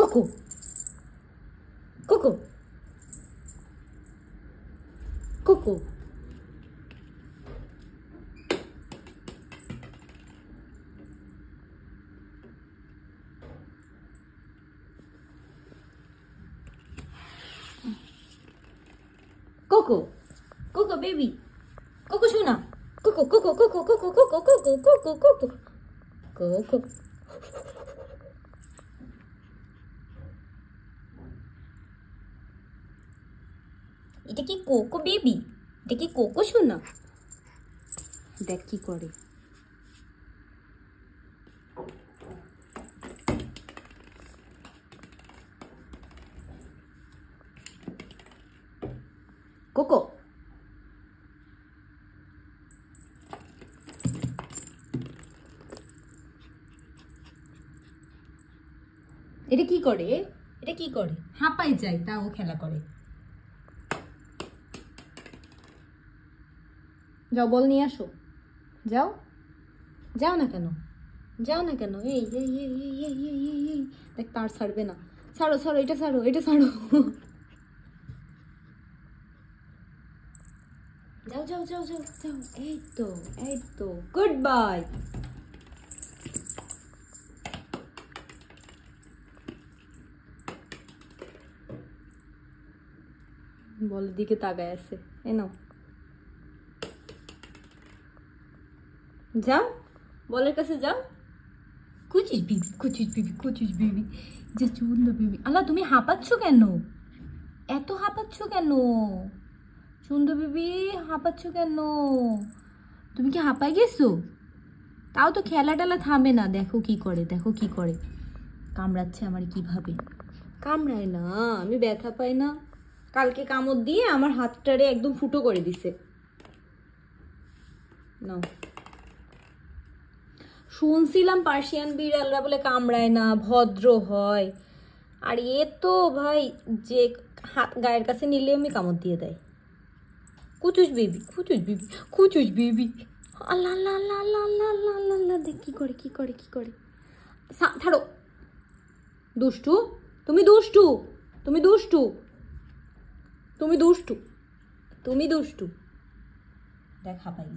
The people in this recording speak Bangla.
কোকো কোকো কোকো কোকো কোকো বেবি কোকো শোনা কোকো কোকো কোকো কোকো কোকো কোকো কোকো কোকো কোকো এটা কি কোকো বেবি? এটা কি কোকো শোনা? দেখ কি করে। কোকো এটা কি করে? এটা কি করে? হাঁপাই যায় তাও খেলা করে। যাও বল নিয়ে আসো। যাও যাও না কেন? যাও না কেন? এই এই এই এই এই এই এই এই দেখ তার ছাড়বে না। ছাড়ো ছাড়ো, এটা ছাড়ো, এটা ছাড়ো। যাও যাও যাও যাও যাও। এই তো এই তো, গুড বাই। বলের দিকে তাকায় আছে। এনো যাও, বলের কাছে যাও। কুচিস বিবি, কুচিস বিবি, কুচিস বিবি, যে সুন্দর বিবি। আল্লাহ তুমি হাঁপাচ্ছ কেন? এত হাঁপাচ্ছ কেন? সুন্দর বিবি হাঁপাচ্ছ কেন? তুমি কি হাঁপাই গেছো? তাও তো খেলা টেলা থামে না। দেখো কি করে, দেখো কি করে। কামড়াচ্ছে আমার কিভাবে। কামড়ায় না, আমি ব্যথা পাই না। কালকে কামড় দিয়ে আমার হাতটারে একদম ফুটো করে দিছে। নাও। শুনছিলাম পার্সিয়ান বিড়ালরা বলে কামড়ায় না, ভদ্র হয়। আর এ তো ভাই যে হাত গায়ের কাছে নিলে আমি কামড় দিয়ে দেয়। কুচুস বেবি, কুচুস বেবি, কুচুস বেবি। আল্লাহ আল্লাহ আল্লাহ আল্লাহ আল্লাহ আল্লাহ আল্লাহ আল্লাহ। দেখ কি করে, কি করে, কি করে। ছাড়ো দুষ্টু, তুমি দুষ্টু, তুমি দুষ্টু, তুমি দুষ্টু, তুমি দুষ্টু। দেখ হাঁপাই।